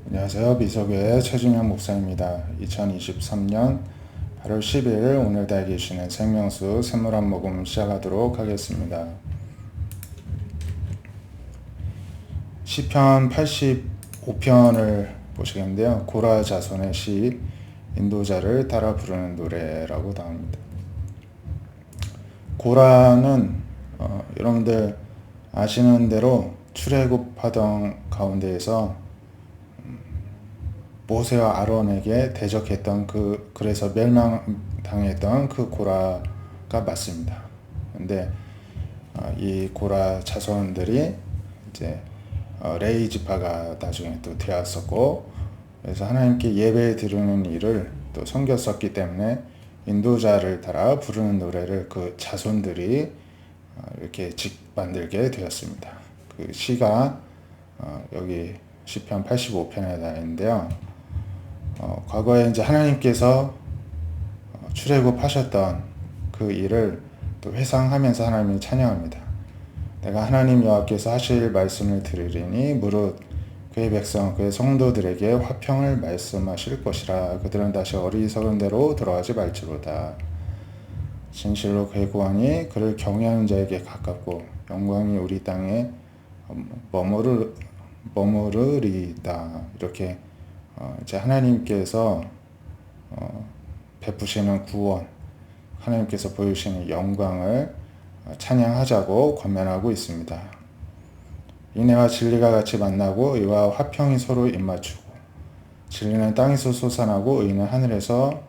안녕하세요. 미석의 최준영 목사입니다. 2023년 8월 10일 오늘 다 계시는 생명수 샘물 한 모금 시작하도록 하겠습니다. 시편 85편을 보시겠는데요. 고라 자손의 시 인도자를 따라 부르는 노래라고 나옵니다. 고라는 여러분들 아시는 대로 출애굽하던 가운데에서 모세와 아론에게 대적했던 그래서 멸망당했던 그 고라가 맞습니다. 근데 이 고라 자손들이 이제 레위 지파가 나중에 또 되었었고, 그래서 하나님께 예배 드리는 일을 또 섬겼었기 때문에 인도자를 따라 부르는 노래를 그 자손들이 이렇게 만들게 되었습니다. 그 시가 여기 시편 85편에 나와 있는데요. 과거에 이제 하나님께서 출애굽하셨던 그 일을 또 회상하면서 하나님을 찬양합니다. 내가 하나님 여호와께서 하실 말씀을 들으리니 무릇 그의 백성 그의 성도들에게 화평을 말씀하실 것이라. 그들은 다시 어리석은 대로 돌아가지 말지로다. 진실로 그의 구원이 그를 경외하는 자에게 가깝고 영광이 우리 땅에 머무르리다. 이렇게 이제 하나님께서 베푸시는 구원, 하나님께서 보여주시는 영광을 찬양하자고 권면하고 있습니다. 인애와 진리가 같이 만나고 의와 화평이 서로 입맞추고 진리는 땅에서 솟아나고 의는 하늘에서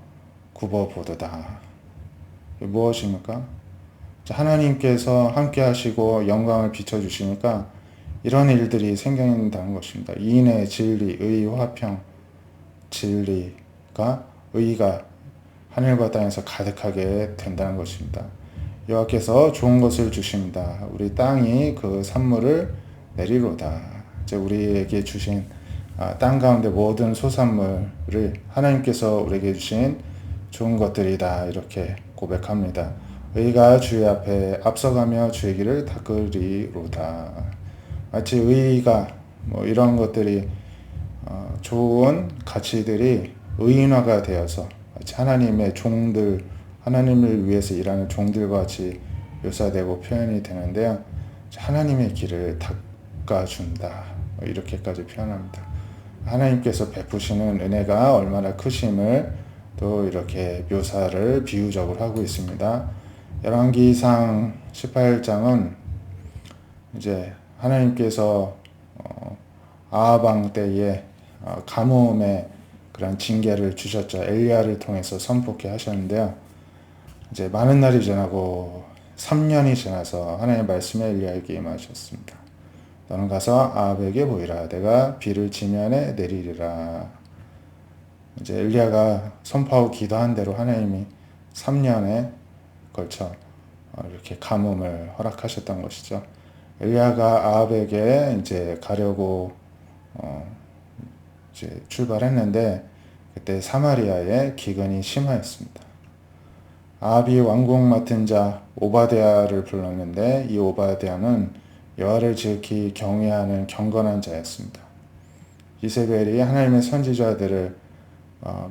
굽어보도다. 무엇입니까? 하나님께서 함께 하시고 영광을 비춰주시니까 이런 일들이 생긴다는 것입니다. 인애, 진리, 의, 화평, 진리가, 의가 하늘과 땅에서 가득하게 된다는 것입니다. 여호와께서 좋은 것을 주십니다. 우리 땅이 그 산물을 내리로다. 이제 우리에게 주신 땅 가운데 모든 소산물을 하나님께서 우리에게 주신 좋은 것들이다. 이렇게 고백합니다. 의가 주의 앞에 앞서가며 주의 길을 닦으리로다. 마치 의가 이런 것들이 좋은 가치들이 의인화가 되어서 마치 하나님의 종들, 하나님을 위해서 일하는 종들과 같이 묘사되고 표현이 되는데요. 하나님의 길을 닦아준다. 이렇게까지 표현합니다. 하나님께서 베푸시는 은혜가 얼마나 크심을 또 이렇게 묘사를 비유적으로 하고 있습니다. 열왕기상 18장은 이제 하나님께서 아합 왕 때에 가뭄의 그런 징계를 주셨죠. 엘리야를 통해서 선포케 하셨는데요. 이제 많은 날이 지나고 3년이 지나서 하나님의 말씀이 엘리야에게 임하셨습니다. 너는 가서 아합에게 보이라. 내가 비를 지면에 내리리라. 이제 엘리야가 선포하고 기도한 대로 하나님이 3년에 걸쳐 이렇게 가뭄을 허락하셨던 것이죠. 엘리야가 아합에게 이제 가려고 이제 출발했는데 그때 사마리아에 기근이 심하였습니다. 아합이 왕궁 맡은 자 오바댜를 불렀는데 이 오바댜는 여호와를 지극히 경외하는 경건한 자였습니다. 이세벨이 하나님의 선지자들을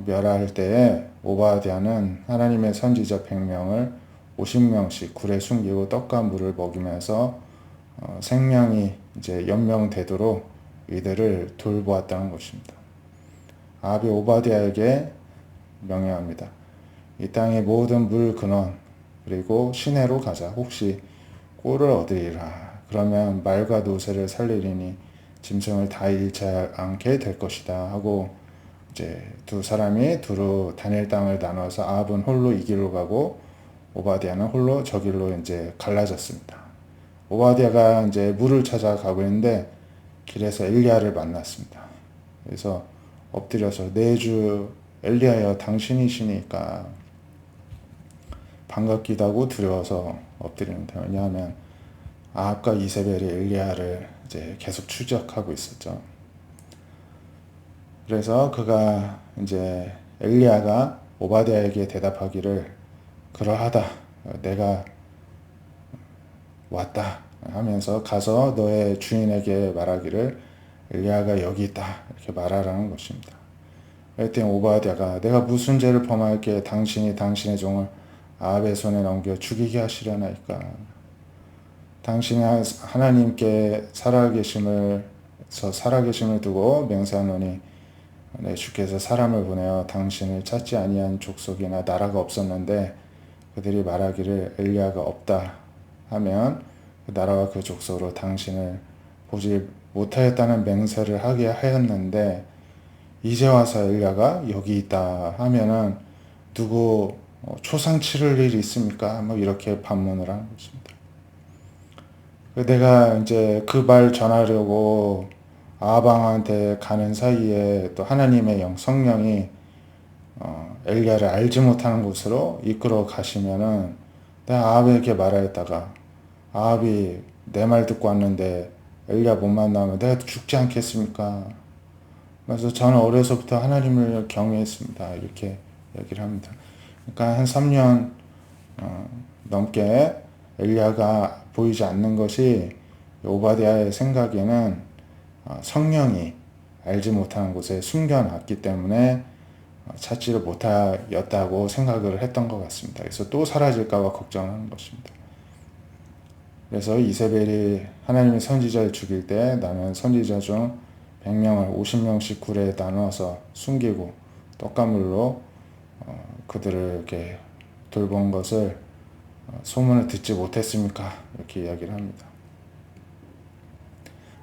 멸할 때에 오바댜는 하나님의 선지자 100명을 50명씩 굴에 숨기고 떡과 물을 먹이면서 생명이 이제 연명되도록 이들을 돌보았다는 것입니다. 아합이 오바댜에게 명령합니다. 이 땅의 모든 물 근원 그리고 시내로 가자. 혹시 꼴을 얻으리라. 그러면 말과 노새를 살리리니 짐승을 다 잃지 않게 될 것이다 하고 이제 두 사람이 두루 다닐 땅을 나눠서 아합은 홀로 이 길로 가고 오바댜는 홀로 저 길로 이제 갈라졌습니다. 오바댜가 이제 물을 찾아가고 있는데 길에서 엘리야를 만났습니다. 그래서 엎드려서 내 주 엘리야여 당신이시니까 반갑기도 하고 두려워서 엎드립니다. 왜냐하면 아합과 이세벨이 엘리야를 이제 계속 추적하고 있었죠. 그래서 그가 이제 엘리야가 오바댜에게 대답하기를 그러하다. 내가 왔다 하면서 가서 너의 주인에게 말하기를 엘리야가 여기 있다 이렇게 말하라는 것입니다. 그랬더니 오바댜가 내가 무슨 죄를 범하였기에 당신이 당신의 종을 아합의 손에 넘겨 죽이게 하시려나이까. 당신이 하나님께 살아계심을 두고 맹세하노니 내 주께서 사람을 보내어 당신을 찾지 아니한 족속이나 나라가 없었는데 그들이 말하기를 엘리야가 없다 하면 그 나라와 그 족속으로 당신을 보지 못하였다는 맹세를 하게 하였는데 이제 와서 엘리야가 여기 있다 하면은 누구 초상 치를 일이 있습니까? 뭐 이렇게 반문을 하는 것입니다. 내가 이제 그 말 전하려고 아방한테 가는 사이에 또 하나님의 성령이 엘리야를 알지 못하는 곳으로 이끌어 가시면은 내가 아합에게 말하였다가 아합이 내 말 듣고 왔는데 엘리야 못 만나면 내가 죽지 않겠습니까? 그래서 저는 어려서부터 하나님을 경외했습니다. 이렇게 얘기를 합니다. 그러니까 한 3년 넘게 엘리야가 보이지 않는 것이 오바댜의 생각에는 성령이 알지 못하는 곳에 숨겨놨기 때문에 찾지를 못하였다고 생각을 했던 것 같습니다. 그래서 또 사라질까봐 걱정하는 것입니다. 그래서 이세벨이 하나님의 선지자를 죽일 때 나는 선지자 중 100명을 50명씩 굴에 나눠서 숨기고 떡가물로 그들을 이렇게 돌본 것을 소문을 듣지 못했습니까? 이렇게 이야기를 합니다.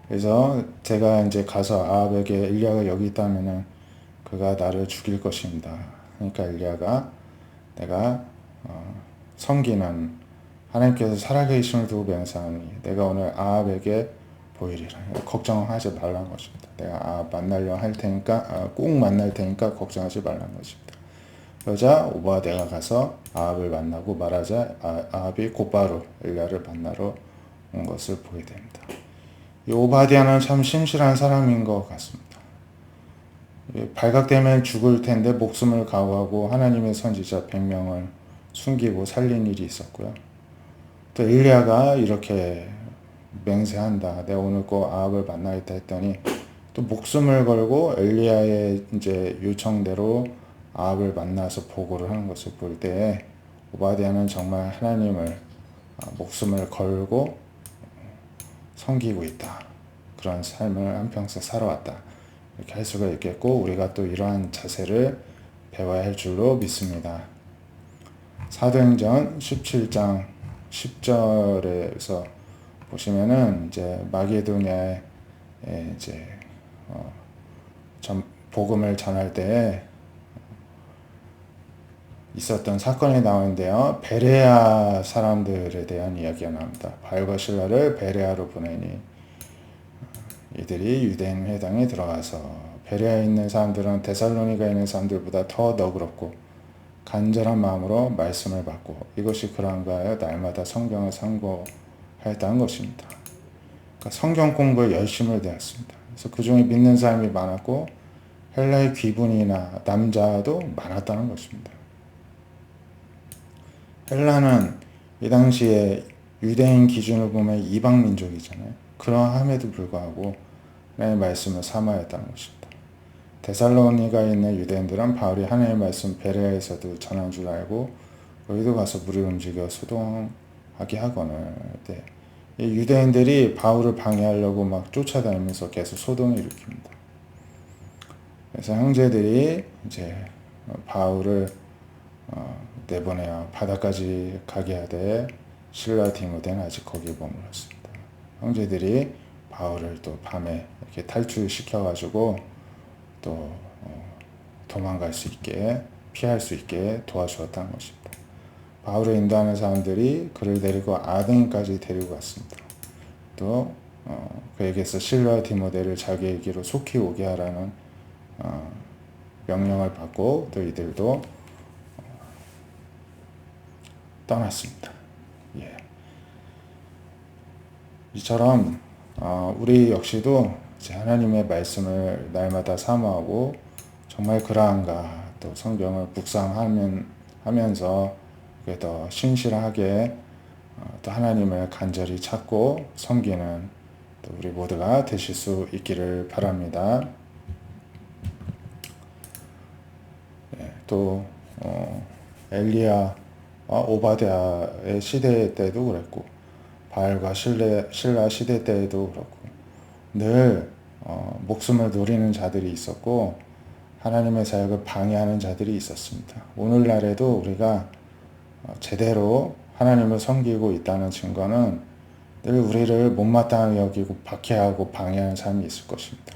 그래서 제가 이제 가서 아합에게 엘리야가 여기 있다면은 그가 나를 죽일 것입니다. 그러니까 엘리야가 내가 섬기는 하나님께서 살아계심을 두고 맹세하니 내가 오늘 아합에게 보이리라. 걱정하지 말라는 것입니다. 내가 아합 만나려 할 테니까 꼭 만날 테니까 걱정하지 말라는 것입니다. 그러자 오바댜가 가서 아합을 만나고 말하자 아합이 곧바로 엘리야를 만나러 온 것을 보게 됩니다. 이 오바댜는 참 신실한 사람인 것 같습니다. 발각되면 죽을 텐데 목숨을 각오하고 하나님의 선지자 100명을 숨기고 살린 일이 있었고요. 또 엘리야가 이렇게 맹세한다. 내가 오늘 꼭 아합을 만나겠다 했더니 또 목숨을 걸고 엘리야의 이제 요청대로 아합을 만나서 보고를 하는 것을 볼 때 오바댜는 정말 하나님을 목숨을 걸고 섬기고 있다. 그런 삶을 한평생 살아왔다. 이렇게 할 수가 있겠고 우리가 또 이러한 자세를 배워야 할 줄로 믿습니다. 사도행전 17장 10절에서 보시면은 이제 마게도냐에 이제 복음을 전할 때 있었던 사건이 나오는데요. 베레아 사람들에 대한 이야기가 나옵니다. 바울과 실라를 베레아로 보내니 이들이 유대인 회당에 들어가서 베레아에 있는 사람들은 데살로니가에 있는 사람들보다 더 너그럽고 간절한 마음으로 말씀을 받고 이것이 그런가 하여 날마다 성경을 상고하였다는 것입니다. 그러니까 성경 공부에 열심을 되었습니다. 그래서 그 중에 믿는 사람이 많았고 헬라의 귀분이나 남자도 많았다는 것입니다. 헬라는 이 당시에 유대인 기준으로 보면 이방 민족이잖아요. 그러함에도 불구하고 하나님의 말씀을 삼아했다는 것입니다. 데살로니가에 있는 유대인들은 바울이 하나님의 말씀 베레아에서도 전한 줄 알고 거기도 가서 물을 움직여 소동하게 하거늘 이 유대인들이 바울을 방해하려고 막 쫓아다니면서 계속 소동을 일으킵니다. 그래서 형제들이 이제 바울을 내보내어 바다까지 가게 하되 실라 디모데는 아직 거기에 머물렀습니다. 형제들이 바울을 또 밤에 이렇게 탈출시켜가지고 또 도망갈 수 있게 피할 수 있게 도와주었다는 것입니다. 바울을 인도하는 사람들이 그를 데리고 아덴까지 데리고 갔습니다. 또 그에게서 실라 디모데를 자기에게로 속히 오게 하라는 명령을 받고 또 이들도 떠났습니다. 예. 이처럼 우리 역시도 하나님의 말씀을 날마다 사모하고 정말 그러한가 또 성경을 묵상하면서 더 신실하게 또 하나님을 간절히 찾고 섬기는 또 우리 모두가 되실 수 있기를 바랍니다. 또 엘리야와 오바댜의 시대 때도 그랬고 바알과 실라 시대 때에도 그렇고 늘 목숨을 노리는 자들이 있었고 하나님의 사역을 방해하는 자들이 있었습니다. 오늘날에도 우리가 제대로 하나님을 섬기고 있다는 증거는 늘 우리를 못마땅하게 여기고 박해하고 방해하는 사람이 있을 것입니다.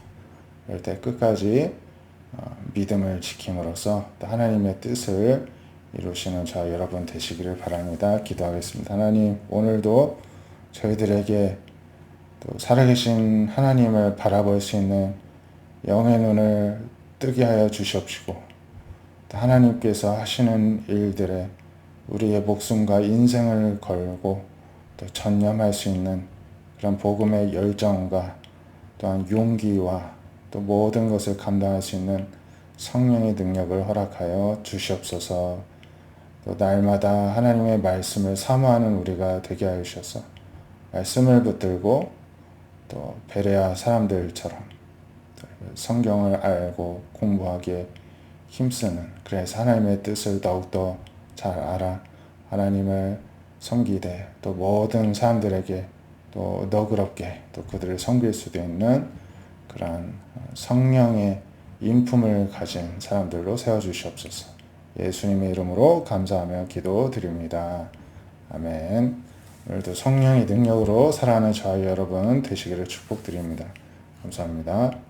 그럴 때 끝까지 믿음을 지킴으로써 또 하나님의 뜻을 이루시는 저와 여러분 되시기를 바랍니다. 기도하겠습니다. 하나님, 오늘도 저희들에게 또 살아계신 하나님을 바라볼 수 있는 영의 눈을 뜨게 하여 주시옵시고 또 하나님께서 하시는 일들에 우리의 목숨과 인생을 걸고 또 전념할 수 있는 그런 복음의 열정과 또한 용기와 또 모든 것을 감당할 수 있는 성령의 능력을 허락하여 주시옵소서. 또 날마다 하나님의 말씀을 사모하는 우리가 되게 하여 주셔서 말씀을 붙들고 또 베레아 사람들처럼 성경을 알고 공부하기에 힘쓰는, 그래서 하나님의 뜻을 더욱더 잘 알아 하나님을 섬기되 또 모든 사람들에게 또 너그럽게 또 그들을 섬길 수도 있는 그러한 성령의 인품을 가진 사람들로 세워주시옵소서. 예수님의 이름으로 감사하며 기도드립니다. 아멘. 오늘도 성령의 능력으로 살아가는 저와 여러분 되시기를 축복드립니다. 감사합니다.